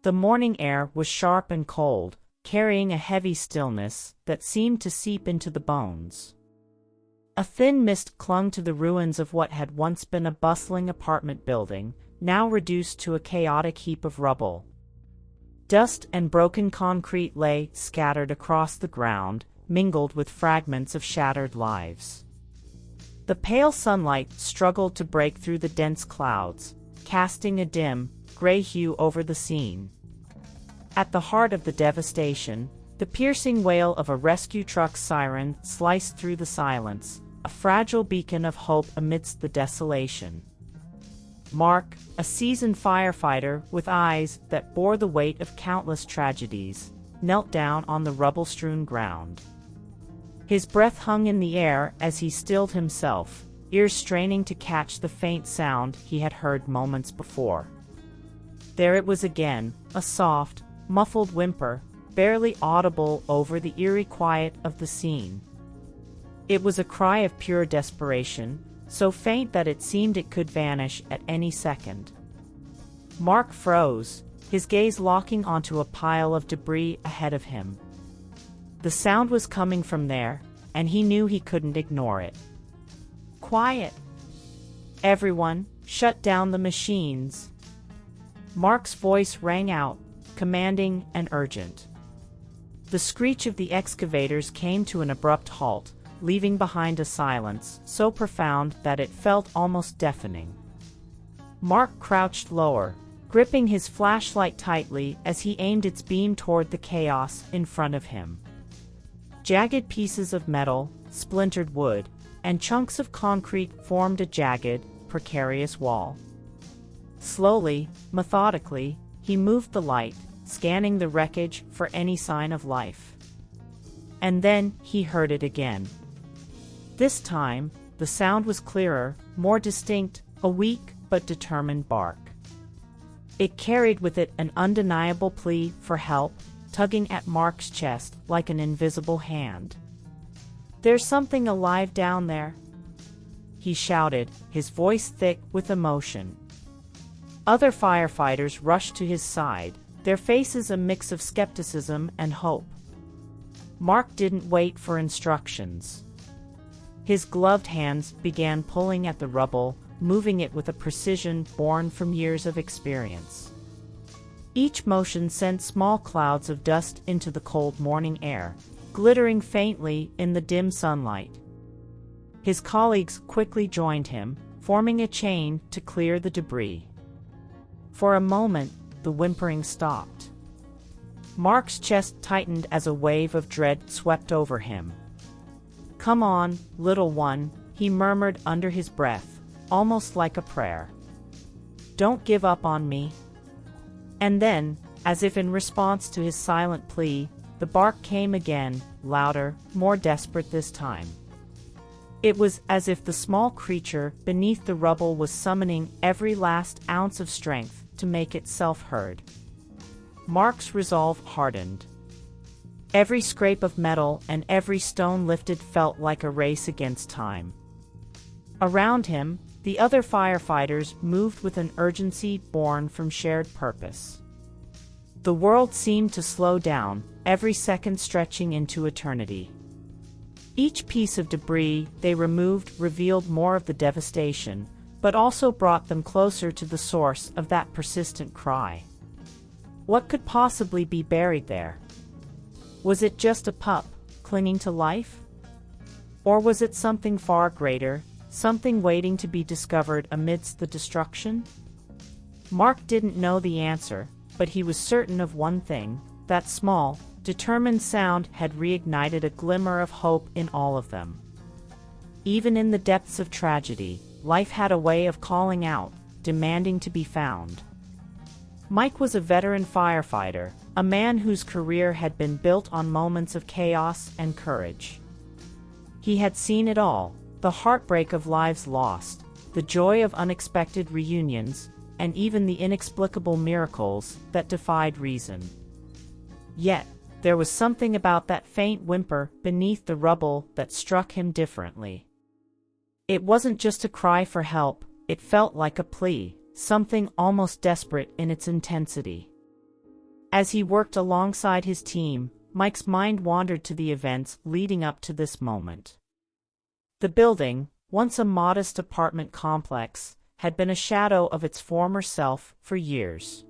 The morning air was sharp and cold, carrying a heavy stillness that seemed to seep into the bones. A thin mist clung to the ruins of what had once been a bustling apartment building, now reduced to a chaotic heap of rubble. Dust and broken concrete lay scattered across the ground, mingled with fragments of shattered lives. The pale sunlight struggled to break through the dense clouds, casting a dim, gray hue over the scene. At the heart of the devastation, the piercing wail of a rescue truck's siren sliced through the silence, a fragile beacon of hope amidst the desolation. Mark, a seasoned firefighter with eyes that bore the weight of countless tragedies, knelt down on the rubble-strewn ground. His breath hung in the air as he stilled himself, ears straining to catch the faint sound he had heard moments before. There it was again, a soft, muffled whimper, barely audible over the eerie quiet of the scene. It was a cry of pure desperation, so faint that it seemed it could vanish at any second. Mark froze, his gaze locking onto a pile of debris ahead of him. The sound was coming from there, and he knew he couldn't ignore it. Quiet! Everyone, shut down the machines! Mark's voice rang out, commanding and urgent. The screech of the excavators came to an abrupt halt, leaving behind a silence so profound that it felt almost deafening. Mark crouched lower, gripping his flashlight tightly as he aimed its beam toward the chaos in front of him. Jagged pieces of metal, splintered wood, and chunks of concrete formed a jagged, precarious wall. Slowly, methodically, he moved the light, scanning the wreckage for any sign of life. And then he heard it again. This time, the sound was clearer, more distinct, a weak but determined bark. It carried with it an undeniable plea for help, tugging at Mark's chest like an invisible hand. "There's something alive down there," he shouted, his voice thick with emotion. Other firefighters rushed to his side, their faces a mix of skepticism and hope. Mark didn't wait for instructions. His gloved hands began pulling at the rubble, moving it with a precision born from years of experience. Each motion sent small clouds of dust into the cold morning air, glittering faintly in the dim sunlight. His colleagues quickly joined him, forming a chain to clear the debris. For a moment, the whimpering stopped. Mark's chest tightened as a wave of dread swept over him. "Come on, little one," he murmured under his breath, almost like a prayer. "Don't give up on me." And then, as if in response to his silent plea, the bark came again, louder, more desperate this time. It was as if the small creature beneath the rubble was summoning every last ounce of strength to make itself heard. Mark's resolve hardened. Every scrape of metal and every stone lifted felt like a race against time. Around him, the other firefighters moved with an urgency born from shared purpose. The world seemed to slow down, every second stretching into eternity. Each piece of debris they removed revealed more of the devastation, but also brought them closer to the source of that persistent cry. What could possibly be buried there? Was it just a pup, clinging to life? Or was it something far greater, something waiting to be discovered amidst the destruction? Mark didn't know the answer, but he was certain of one thing: that small, determined sound had reignited a glimmer of hope in all of them. Even in the depths of tragedy, life had a way of calling out, demanding to be found. Mike was a veteran firefighter, a man whose career had been built on moments of chaos and courage. He had seen it all: the heartbreak of lives lost, the joy of unexpected reunions, and even the inexplicable miracles that defied reason. Yet, there was something about that faint whimper beneath the rubble that struck him differently. It wasn't just a cry for help, it felt like a plea, something almost desperate in its intensity. As he worked alongside his team, Mike's mind wandered to the events leading up to this moment. The building, once a modest apartment complex, had been a shadow of its former self for years.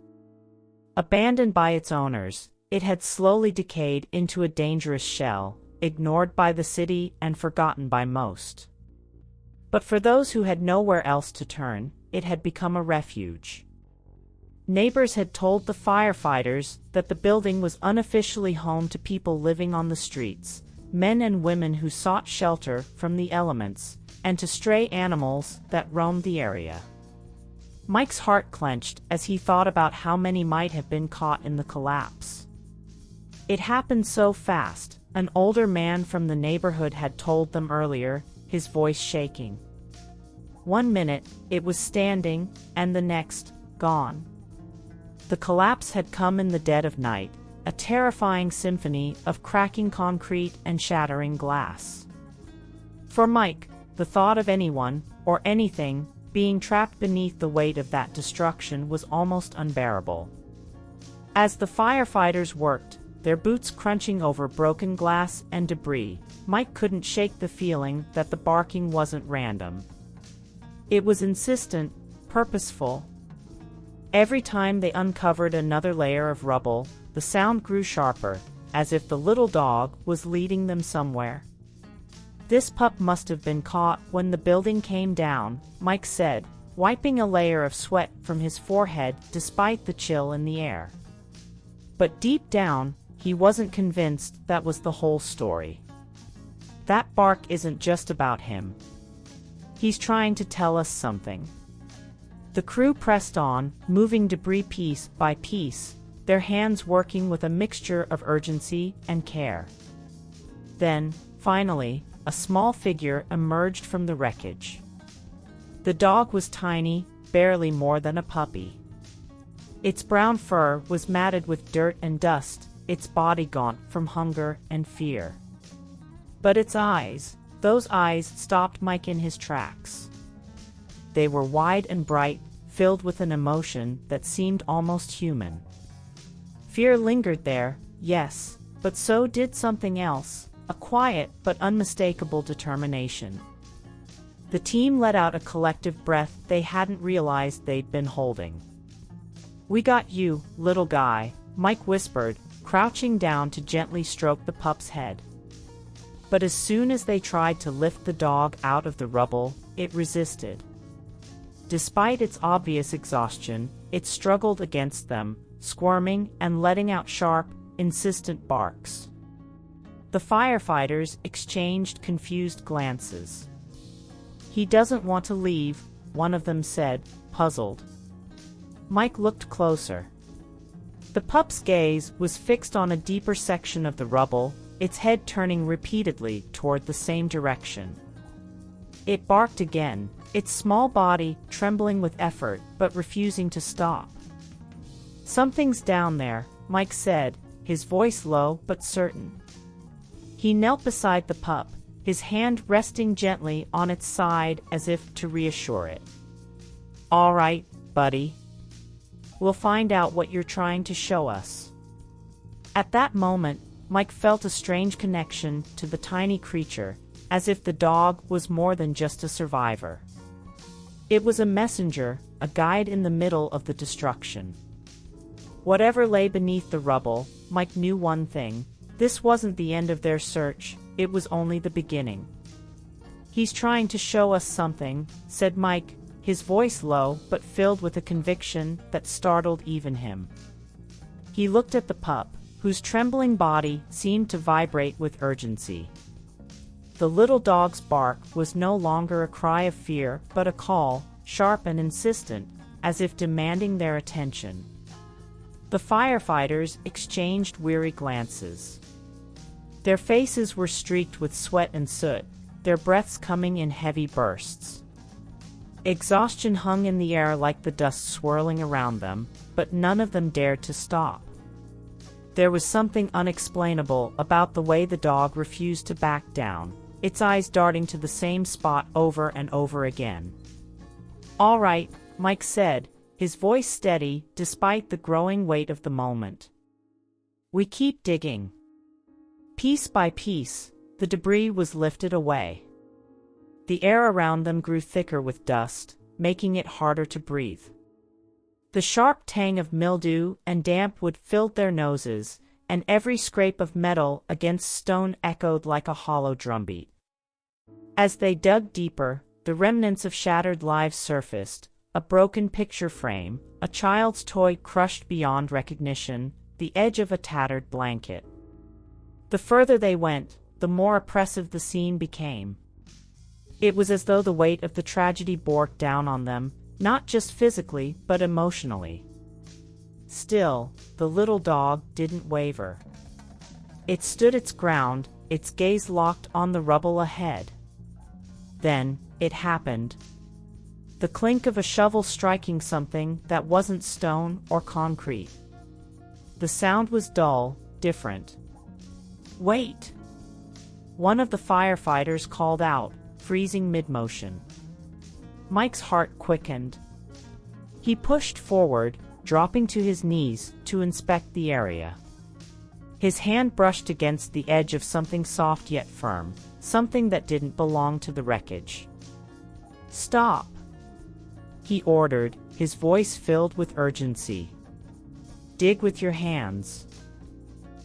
Abandoned by its owners, it had slowly decayed into a dangerous shell, ignored by the city and forgotten by most. But for those who had nowhere else to turn, it had become a refuge. Neighbors had told the firefighters that the building was unofficially home to people living on the streets, men and women who sought shelter from the elements, and to stray animals that roamed the area. Mike's heart clenched as he thought about how many might have been caught in the collapse. It happened so fast, an older man from the neighborhood had told them earlier, his voice shaking. 1 minute, it was standing, and the next, gone. The collapse had come in the dead of night, a terrifying symphony of cracking concrete and shattering glass. For Mike, the thought of anyone, or anything, being trapped beneath the weight of that destruction was almost unbearable. As the firefighters worked, their boots crunching over broken glass and debris, Mike couldn't shake the feeling that the barking wasn't random. It was insistent, purposeful. Every time they uncovered another layer of rubble, the sound grew sharper, as if the little dog was leading them somewhere. "This pup must have been caught when the building came down," Mike said, wiping a layer of sweat from his forehead despite the chill in the air. But deep down, he wasn't convinced that was the whole story. That bark isn't just about him. He's trying to tell us something. The crew pressed on, moving debris piece by piece, their hands working with a mixture of urgency and care. Then, finally, a small figure emerged from the wreckage. The dog was tiny, barely more than a puppy. Its brown fur was matted with dirt and dust, its body gaunt from hunger and fear. But its eyes, those eyes stopped Mike in his tracks. They were wide and bright, filled with an emotion that seemed almost human. Fear lingered there, yes, but so did something else, a quiet but unmistakable determination. The team let out a collective breath they hadn't realized they'd been holding. "We got you, little guy," Mike whispered, crouching down to gently stroke the pup's head. But as soon as they tried to lift the dog out of the rubble, it resisted. Despite its obvious exhaustion, it struggled against them, squirming and letting out sharp, insistent barks. The firefighters exchanged confused glances. "He doesn't want to leave," one of them said, puzzled. Mike looked closer. The pup's gaze was fixed on a deeper section of the rubble, its head turning repeatedly toward the same direction. It barked again, its small body trembling with effort but refusing to stop. "Something's down there," Mike said, his voice low but certain. He knelt beside the pup, his hand resting gently on its side as if to reassure it. "All right, buddy. We'll find out what you're trying to show us." At that moment, Mike felt a strange connection to the tiny creature, as if the dog was more than just a survivor. It was a messenger, a guide in the middle of the destruction. Whatever lay beneath the rubble, Mike knew one thing: this wasn't the end of their search, it was only the beginning. "He's trying to show us something," said Mike, his voice low but filled with a conviction that startled even him. He looked at the pup, whose trembling body seemed to vibrate with urgency. The little dog's bark was no longer a cry of fear but a call, sharp and insistent, as if demanding their attention. The firefighters exchanged weary glances. Their faces were streaked with sweat and soot, their breaths coming in heavy bursts. Exhaustion hung in the air like the dust swirling around them, but none of them dared to stop. There was something unexplainable about the way the dog refused to back down, its eyes darting to the same spot over and over again. "All right," Mike said, his voice steady despite the growing weight of the moment. We keep digging. Piece by piece, the debris was lifted away. The air around them grew thicker with dust, making it harder to breathe. The sharp tang of mildew and damp wood filled their noses, and every scrape of metal against stone echoed like a hollow drumbeat. As they dug deeper, the remnants of shattered lives surfaced: a broken picture frame, a child's toy crushed beyond recognition, the edge of a tattered blanket. The further they went, the more oppressive the scene became. It was as though the weight of the tragedy bore down on them, not just physically, but emotionally. Still, the little dog didn't waver. It stood its ground, its gaze locked on the rubble ahead. Then, it happened. The clink of a shovel striking something that wasn't stone or concrete. The sound was dull, different. "Wait!" One of the firefighters called out, freezing mid-motion. Mike's heart quickened. He pushed forward, dropping to his knees to inspect the area. His hand brushed against the edge of something soft yet firm, something that didn't belong to the wreckage. "Stop!" he ordered, his voice filled with urgency. "Dig with your hands.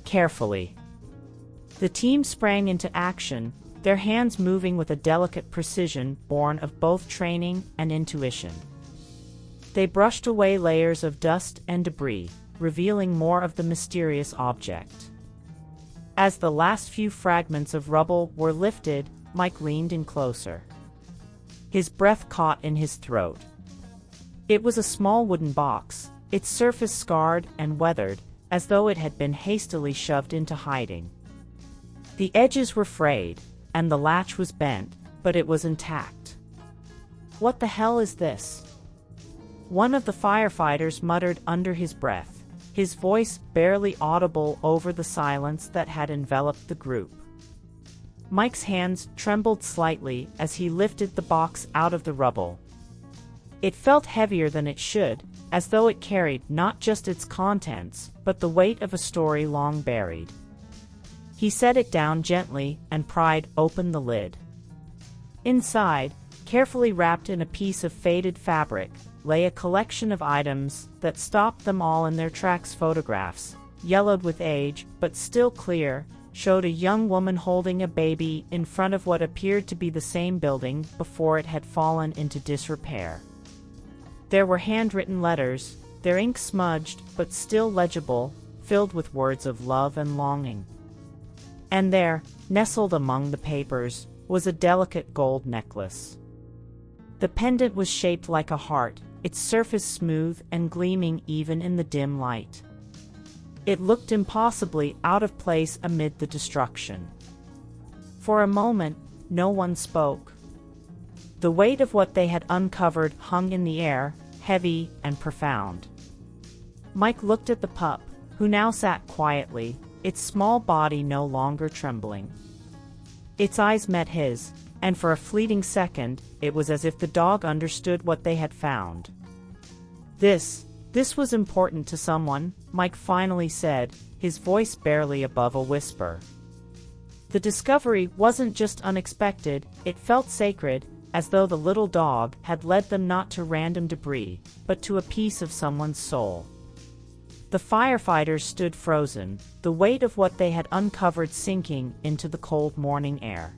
Carefully." The team sprang into action, their hands moving with a delicate precision born of both training and intuition. They brushed away layers of dust and debris, revealing more of the mysterious object. As the last few fragments of rubble were lifted, Mike leaned in closer. His breath caught in his throat. It was a small wooden box, its surface scarred and weathered, as though it had been hastily shoved into hiding. The edges were frayed, and the latch was bent, but it was intact. "What the hell is this?" one of the firefighters muttered under his breath, his voice barely audible over the silence that had enveloped the group. Mike's hands trembled slightly as he lifted the box out of the rubble. It felt heavier than it should, as though it carried not just its contents, but the weight of a story long buried. He set it down gently and pried open the lid. Inside, carefully wrapped in a piece of faded fabric, lay a collection of items that stopped them all in their tracks. Photographs, yellowed with age but still clear, showed a young woman holding a baby in front of what appeared to be the same building before it had fallen into disrepair. There were handwritten letters, their ink smudged but still legible, filled with words of love and longing. And there, nestled among the papers, was a delicate gold necklace. The pendant was shaped like a heart, its surface smooth and gleaming even in the dim light. It looked impossibly out of place amid the destruction. For a moment, no one spoke. The weight of what they had uncovered hung in the air, heavy and profound. Mike looked at the pup, who now sat quietly, its small body no longer trembling. Its eyes met his, and for a fleeting second, it was as if the dog understood what they had found. This was important to someone," Mike finally said, his voice barely above a whisper. The discovery wasn't just unexpected, it felt sacred, as though the little dog had led them not to random debris, but to a piece of someone's soul. The firefighters stood frozen, the weight of what they had uncovered sinking into the cold morning air.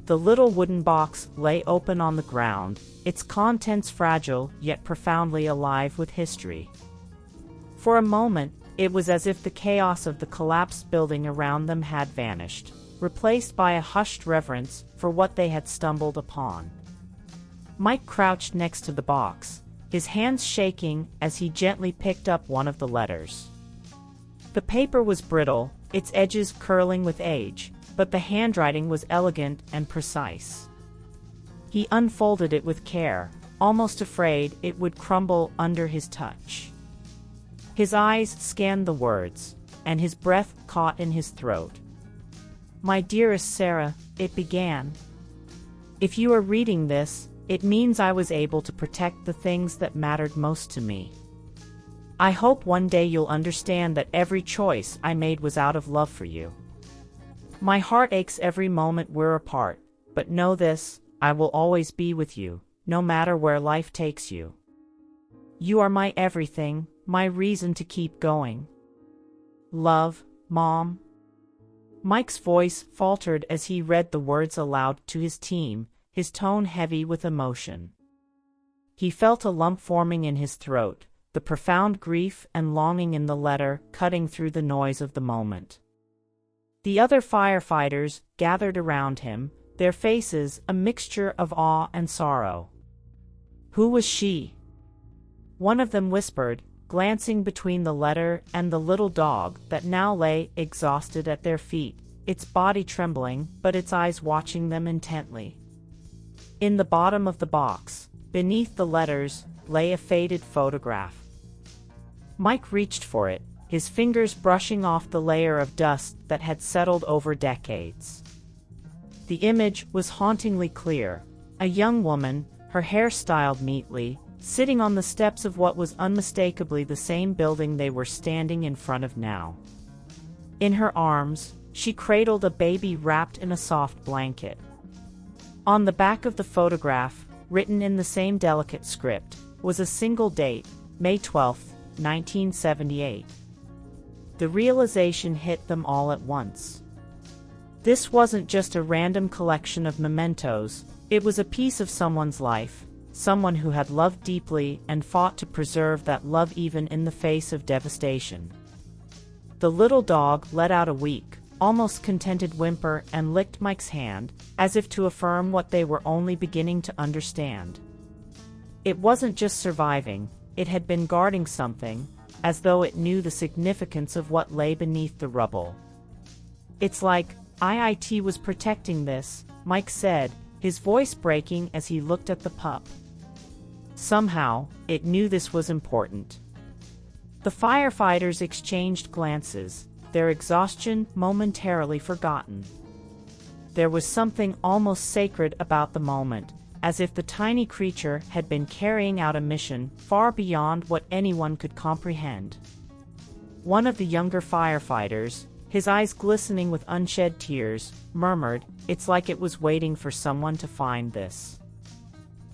The little wooden box lay open on the ground, its contents fragile yet profoundly alive with history. For a moment, it was as if the chaos of the collapsed building around them had vanished, replaced by a hushed reverence for what they had stumbled upon. Mike crouched next to the box, his hands shaking as he gently picked up one of the letters. The paper was brittle, its edges curling with age, but the handwriting was elegant and precise. He unfolded it with care, almost afraid it would crumble under his touch. His eyes scanned the words, and his breath caught in his throat. "My dearest Sarah," it began. "If you are reading this, it means I was able to protect the things that mattered most to me. I hope one day you'll understand that every choice I made was out of love for you. My heart aches every moment we're apart, but know this, I will always be with you, no matter where life takes you. You are my everything, my reason to keep going. Love, Mom. Mike's voice faltered as he read the words aloud to his team, his tone heavy with emotion. He felt a lump forming in his throat, the profound grief and longing in the letter cutting through the noise of the moment. The other firefighters gathered around him, their faces a mixture of awe and sorrow. Who was she? One of them whispered, glancing between the letter and the little dog that now lay exhausted at their feet, its body trembling but its eyes watching them intently. In the bottom of the box, beneath the letters, lay a faded photograph. Mike reached for it, his fingers brushing off the layer of dust that had settled over decades. The image was hauntingly clear, a young woman, her hair styled neatly, sitting on the steps of what was unmistakably the same building they were standing in front of now. In her arms, she cradled a baby wrapped in a soft blanket. On the back of the photograph, written in the same delicate script, was a single date, May 12, 1978. The realization hit them all at once. This wasn't just a random collection of mementos, it was a piece of someone's life, someone who had loved deeply and fought to preserve that love even in the face of devastation. The little dog let out a weak, almost contented whimper and licked Mike's hand, as if to affirm what they were only beginning to understand. It wasn't just surviving, it had been guarding something, as though it knew the significance of what lay beneath the rubble. It's like, IIT was protecting this, Mike said, his voice breaking as he looked at the pup. Somehow, it knew this was important. The firefighters exchanged glances, their exhaustion momentarily forgotten. There was something almost sacred about the moment, as if the tiny creature had been carrying out a mission far beyond what anyone could comprehend. One of the younger firefighters, his eyes glistening with unshed tears, murmured, "It's like it was waiting for someone to find this.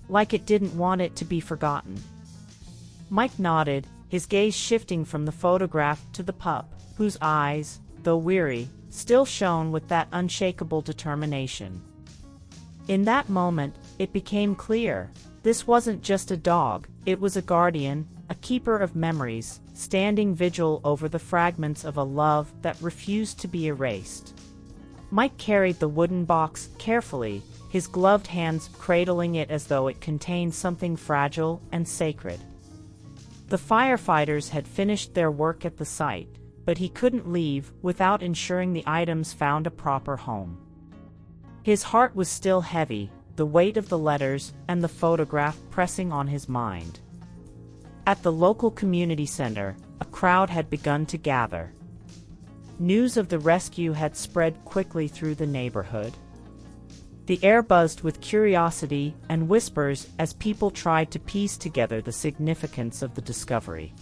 Like it didn't want it to be forgotten." Mike nodded, his gaze shifting from the photograph to the pup, whose eyes, though weary, still shone with that unshakable determination. In that moment, it became clear, this wasn't just a dog, it was a guardian, a keeper of memories, standing vigil over the fragments of a love that refused to be erased. Mike carried the wooden box carefully, his gloved hands cradling it as though it contained something fragile and sacred. The firefighters had finished their work at the site, but he couldn't leave without ensuring the items found a proper home. His heart was still heavy, the weight of the letters and the photograph pressing on his mind. At the local community center, a crowd had begun to gather. News of the rescue had spread quickly through the neighborhood. The air buzzed with curiosity and whispers as people tried to piece together the significance of the discovery.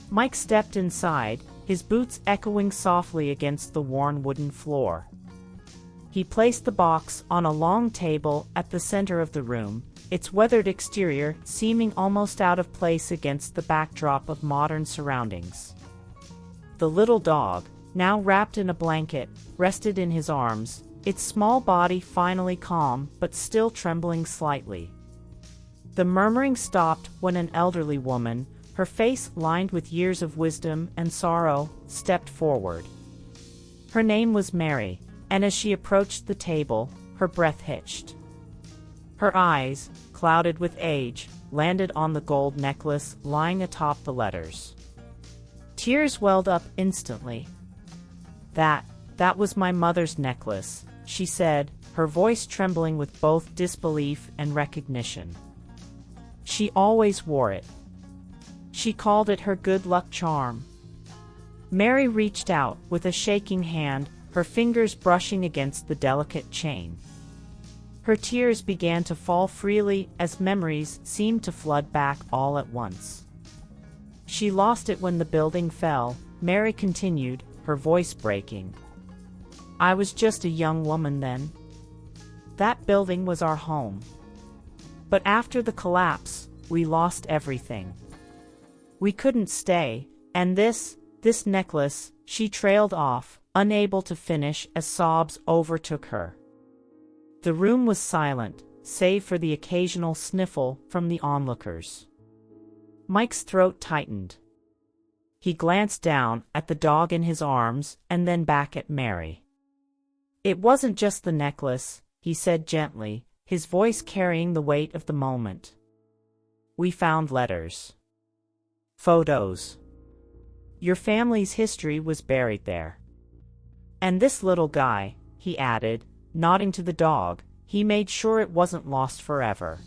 Mike stepped inside, his boots echoing softly against the worn wooden floor. He placed the box on a long table at the center of the room, its weathered exterior seeming almost out of place against the backdrop of modern surroundings. The little dog, now wrapped in a blanket, rested in his arms, its small body finally calm but still trembling slightly. The murmuring stopped when an elderly woman, her face lined with years of wisdom and sorrow, stepped forward. Her name was Mary, and as she approached the table, her breath hitched. Her eyes, clouded with age, landed on the gold necklace lying atop the letters. Tears welled up instantly. That was my mother's necklace," she said, her voice trembling with both disbelief and recognition. "She always wore it. She called it her good luck charm." Mary reached out with a shaking hand, her fingers brushing against the delicate chain. Her tears began to fall freely as memories seemed to flood back all at once. She lost it when the building fell, Mary continued, her voice breaking. I was just a young woman then. That building was our home. But after the collapse, we lost everything. We couldn't stay, and this necklace, she trailed off, unable to finish as sobs overtook her. The room was silent, save for the occasional sniffle from the onlookers. Mike's throat tightened. He glanced down at the dog in his arms and then back at Mary. It wasn't just the necklace, he said gently, his voice carrying the weight of the moment. We found letters. Photos. Your family's history was buried there. And this little guy, he added, nodding to the dog, he made sure it wasn't lost forever.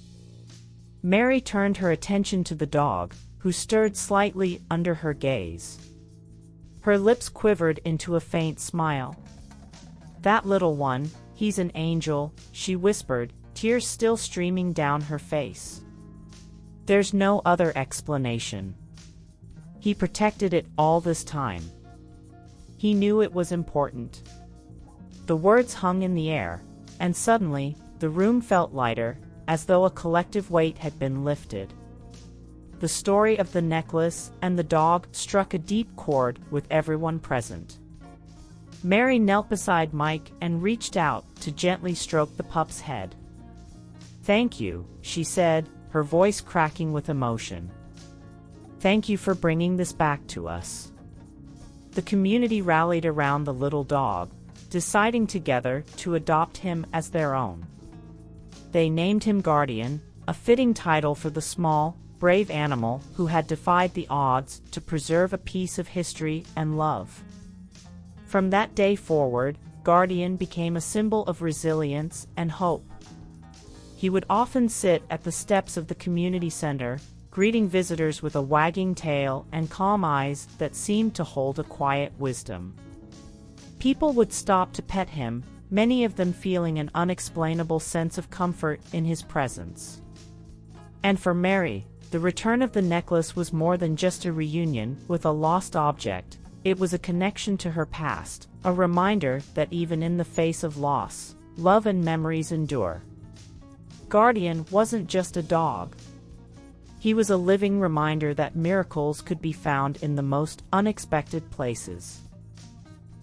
Mary turned her attention to the dog, who stirred slightly under her gaze. Her lips quivered into a faint smile. That little one, he's an angel, she whispered, tears still streaming down her face. There's no other explanation. He protected it all this time. He knew it was important. The words hung in the air, and suddenly, the room felt lighter, as though a collective weight had been lifted. The story of the necklace and the dog struck a deep chord with everyone present. Mary knelt beside Mike and reached out to gently stroke the pup's head. Thank you, she said, her voice cracking with emotion. Thank you for bringing this back to us. The community rallied around the little dog, deciding together to adopt him as their own. They named him Guardian, a fitting title for the small, brave animal who had defied the odds to preserve a piece of history and love. From that day forward, Guardian became a symbol of resilience and hope. He would often sit at the steps of the community center, greeting visitors with a wagging tail and calm eyes that seemed to hold a quiet wisdom. People would stop to pet him, many of them feeling an unexplainable sense of comfort in his presence. And for Mary, the return of the necklace was more than just a reunion with a lost object. It was a connection to her past, a reminder that even in the face of loss, love and memories endure. Guardian wasn't just a dog. He was a living reminder that miracles could be found in the most unexpected places.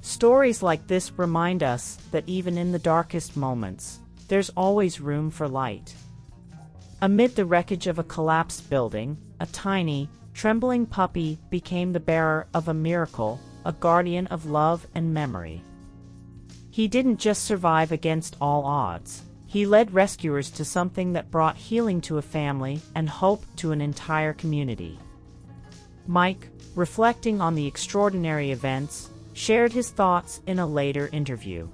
Stories like this remind us that even in the darkest moments, there's always room for light. Amid the wreckage of a collapsed building, a tiny, trembling puppy became the bearer of a miracle, a guardian of love and memory. He didn't just survive against all odds. He led rescuers to something that brought healing to a family and hope to an entire community. Mike, reflecting on the extraordinary events, shared his thoughts in a later interview.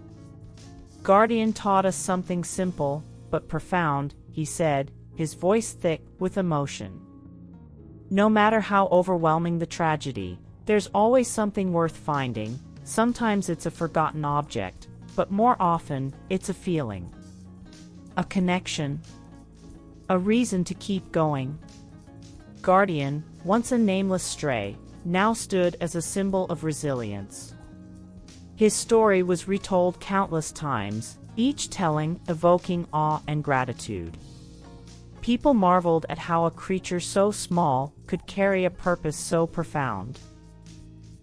Guardian taught us something simple, but profound, he said, his voice thick with emotion. No matter how overwhelming the tragedy, there's always something worth finding. Sometimes it's a forgotten object, but more often, it's a feeling. A connection. A reason to keep going. Guardian, once a nameless stray, now stood as a symbol of resilience. His story was retold countless times, each telling, evoking awe and gratitude. People marveled at how a creature so small could carry a purpose so profound.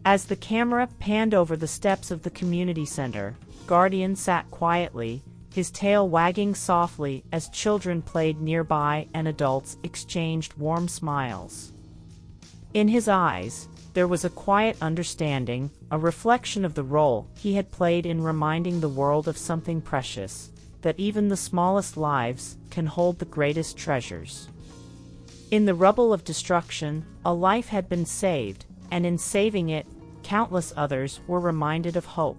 As the camera panned over the steps of the community center, Guardian sat quietly, his tail wagging softly as children played nearby and adults exchanged warm smiles. In his eyes, there was a quiet understanding, a reflection of the role he had played in reminding the world of something precious, that even the smallest lives can hold the greatest treasures. In the rubble of destruction, a life had been saved, and in saving it, countless others were reminded of hope.